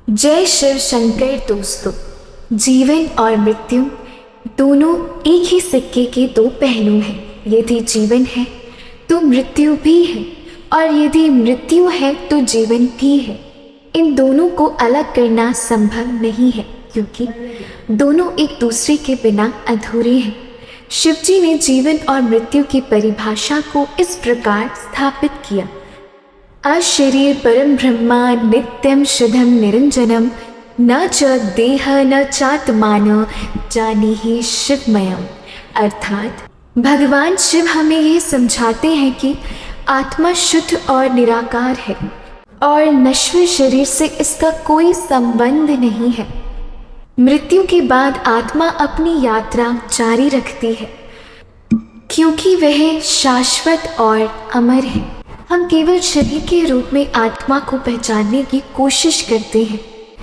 जय शिव शंकर दोस्तों। जीवन और मृत्यु दोनों एक ही सिक्के के दो पहलू हैं। यदि जीवन है तो मृत्यु भी है और यदि मृत्यु है तो जीवन भी है। इन दोनों को अलग करना संभव नहीं है क्योंकि दोनों एक दूसरे के बिना अधूरे हैं। शिवजी ने जीवन और मृत्यु की परिभाषा को इस प्रकार स्थापित किया। अशरीर परम ब्रह्मा नित्यम शुद्धम निरंजनम न च देह न चात्मान जानीहि शिवमयम। अर्थात भगवान शिव हमें ये समझाते हैं कि आत्मा शुद्ध और निराकार है और नश्वर शरीर से इसका कोई संबंध नहीं है। मृत्यु के बाद आत्मा अपनी यात्रा जारी रखती है क्योंकि वह शाश्वत और अमर है। हम केवल शरीर के रूप में आत्मा को पहचानने की कोशिश करते हैं,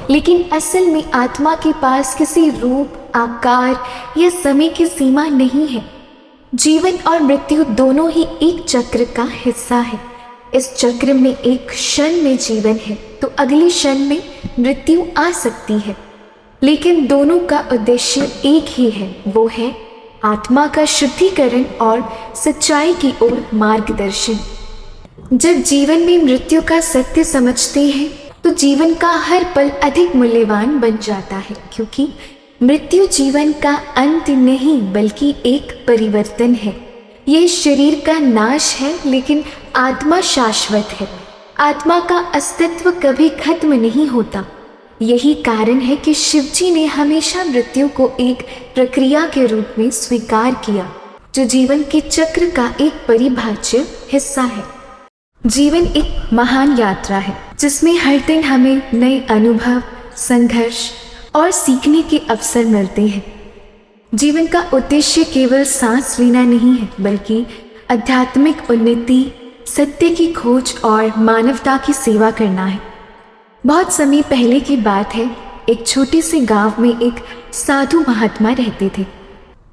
लेकिन असल में आत्मा के पास किसी रूप, आकार या समय की सीमा नहीं है। जीवन और मृत्यु दोनों ही एक चक्र का हिस्सा है। इस चक्र में एक क्षण में जीवन है तो अगले क्षण में मृत्यु आ सकती है, लेकिन दोनों का उद्देश्य एक ही है, वो है आत्मा का शुद्धिकरण और सच्चाई की ओर मार्गदर्शन। जब जीवन में मृत्यु का सत्य समझते हैं तो जीवन का हर पल अधिक मूल्यवान बन जाता है, क्योंकि मृत्यु जीवन का अंत नहीं बल्कि एक परिवर्तन है। यह शरीर का नाश है लेकिन आत्मा शाश्वत है। आत्मा का अस्तित्व कभी खत्म नहीं होता। यही कारण है कि शिवजी ने हमेशा मृत्यु को एक प्रक्रिया के रूप में स्वीकार किया, जो जीवन के चक्र का एक परिभाज्य हिस्सा है। जीवन एक महान यात्रा है जिसमें हर दिन हमें नए अनुभव, संघर्ष और सीखने के अवसर मिलते हैं। जीवन का उद्देश्य केवल सांस लेना नहीं है बल्कि आध्यात्मिक उन्नति, सत्य की खोज और मानवता की सेवा करना है। बहुत समय पहले की बात है, एक छोटे से गांव में एक साधु महात्मा रहते थे।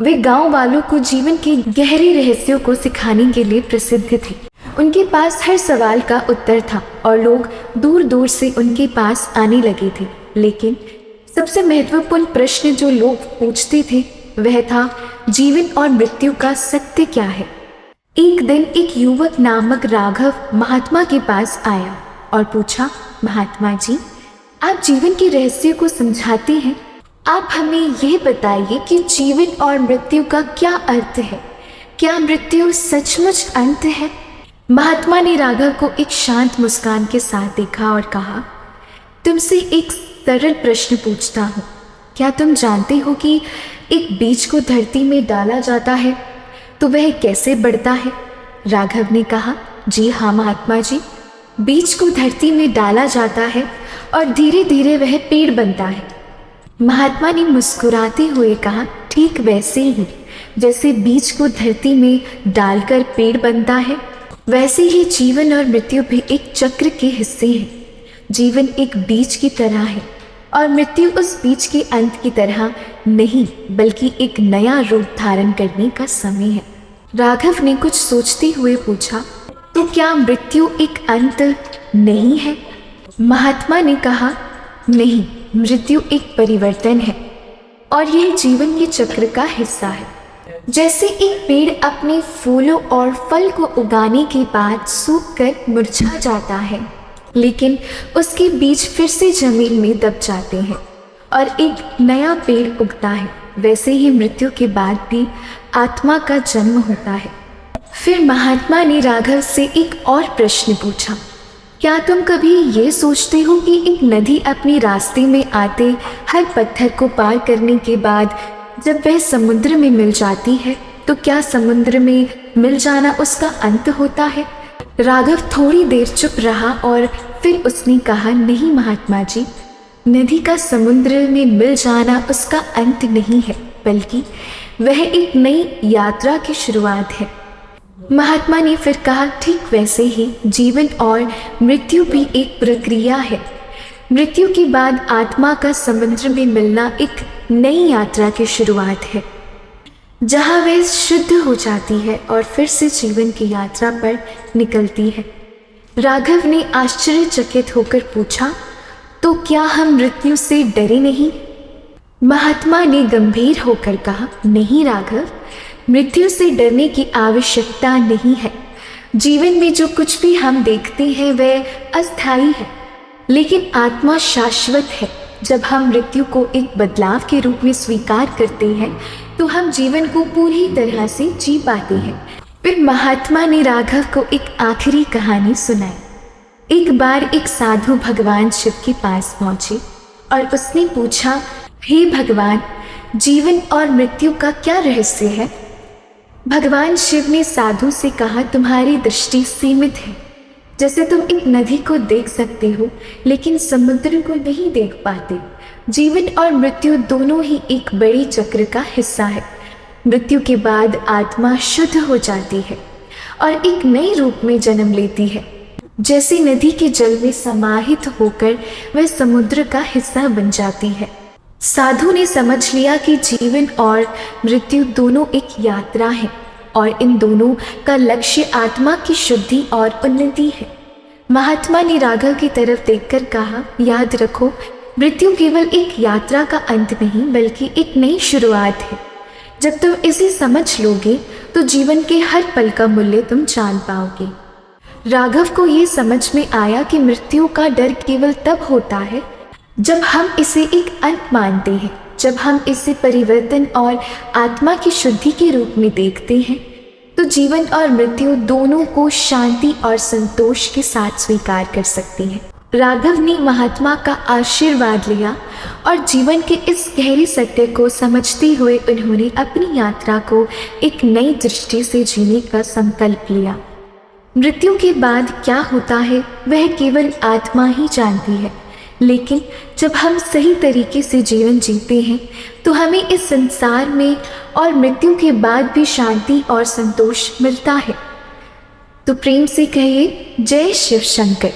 वे गांव वालों को जीवन के गहरे रहस्यों को सिखाने के लिए प्रसिद्ध थे। उनके पास हर सवाल का उत्तर था और लोग दूर दूर से उनके पास आने लगे थे। लेकिन सबसे महत्वपूर्ण प्रश्न जो लोग पूछते थे वह था, जीवन और मृत्यु का सत्य क्या है। एक दिन एक युवक नामक राघव महात्मा के पास आया और पूछा, महात्मा जी, आप जीवन के रहस्य को समझाते हैं, आप हमें यह बताइए कि जीवन और मृत्यु का क्या अर्थ है। क्या मृत्यु सचमुच अंत है? महात्मा ने राघव को एक शांत मुस्कान के साथ देखा और कहा, तुमसे एक सरल प्रश्न पूछता हूँ, क्या तुम जानते हो कि एक बीज को धरती में डाला जाता है तो वह कैसे बढ़ता है? राघव ने कहा, जी हाँ महात्मा जी, बीज को धरती में डाला जाता है और धीरे धीरे वह पेड़ बनता है। महात्मा ने मुस्कुराते हुए कहा, ठीक वैसे ही जैसे बीज को धरती में डालकर पेड़ बनता है, वैसे ही जीवन और मृत्यु भी एक चक्र के हिस्से हैं। जीवन एक बीज की तरह है और मृत्यु उस बीज के अंत की तरह नहीं बल्कि एक नया रूप धारण करने का समय है। राघव ने कुछ सोचते हुए पूछा, तो क्या मृत्यु एक अंत नहीं है? महात्मा ने कहा, नहीं, मृत्यु एक परिवर्तन है और यह जीवन के चक्र का हिस्सा है। जैसे एक पेड़ अपने फूलों और फल को उगाने के बाद सूखकर मुरझा जाता है, लेकिन उसके बीज फिर से जमीन में दब जाते हैं और एक नया पेड़ उगता है, वैसे ही मृत्यु के बाद भी आत्मा का जन्म होता है। फिर महात्मा ने राघव से एक और प्रश्न पूछा, क्या तुम कभी ये सोचते हो कि एक नदी अपने रास्ते में आते हर पत्थर को पार करने के बाद जब वह समुद्र में मिल जाती है तो क्या समुद्र में मिल जाना उसका अंत होता है? राघव थोड़ी देर चुप रहा और फिर उसने कहा, नहीं महात्मा जी, नदी का समुद्र में मिल जाना उसका अंत नहीं है बल्कि वह एक नई यात्रा की शुरुआत है। महात्मा ने फिर कहा, ठीक वैसे ही जीवन और मृत्यु भी एक प्रक्रिया है। मृत्यु के बाद आत्मा का समुद्र में मिलना एक नई यात्रा की शुरुआत है, जहाँ वह शुद्ध हो जाती है और फिर से जीवन की यात्रा पर निकलती है। राघव ने आश्चर्यचकित होकर पूछा, तो क्या हम मृत्यु से डरे नहीं? महात्मा ने गंभीर होकर कहा, नहीं राघव, मृत्यु से डरने की आवश्यकता नहीं है। जीवन में जो कुछ भी हम देखते हैं वह अस्थायी है, लेकिन आत्मा शाश्वत है। जब हम मृत्यु को एक बदलाव के रूप में स्वीकार करते हैं तो हम जीवन को पूरी तरह से जी पाते हैं। फिर महात्मा ने राघव को एक आखिरी कहानी सुनाई। एक बार एक साधु भगवान शिव के पास पहुंचे और उसने पूछा, हे भगवान, जीवन और मृत्यु का क्या रहस्य है? भगवान शिव ने साधु से कहा, तुम्हारी दृष्टि सीमित है। जैसे तुम एक नदी को देख सकते हो लेकिन समुद्र को नहीं देख पाते। जीवन और मृत्यु दोनों ही एक बड़े चक्र का हिस्सा है। मृत्यु के बाद आत्मा शुद्ध हो जाती है और एक नए रूप में जन्म लेती है। जैसे नदी के जल में समाहित होकर वह समुद्र का हिस्सा बन जाती है। साधु ने समझ लिया कि जीवन और मृत्यु दोनों एक यात्रा है और इन दोनों का लक्ष्य आत्मा की शुद्धि और उन्नति है। महात्मा ने राघव की तरफ देखकर कहा, याद रखो, मृत्यु केवल एक यात्रा का अंत नहीं बल्कि एक नई शुरुआत है। जब तुम इसे समझ लोगे तो जीवन के हर पल का मूल्य तुम जान पाओगे। राघव को ये समझ में आया कि मृत्यु का डर केवल तब होता है जब हम इसे एक अंत मानते हैं। जब हम इसे परिवर्तन और आत्मा की शुद्धि के रूप में देखते हैं तो जीवन और मृत्यु दोनों को शांति और संतोष के साथ स्वीकार कर सकते हैं। राघव ने महात्मा का आशीर्वाद लिया और जीवन के इस गहरे सत्य को समझते हुए उन्होंने अपनी यात्रा को एक नई दृष्टि से जीने का संकल्प लिया। मृत्यु के बाद क्या होता है वह केवल आत्मा ही जानती है, लेकिन जब हम सही तरीके से जीवन जीते हैं तो हमें इस संसार में और मृत्यु के बाद भी शांति और संतोष मिलता है। तो प्रेम से कहिए, जय शिव शंकर।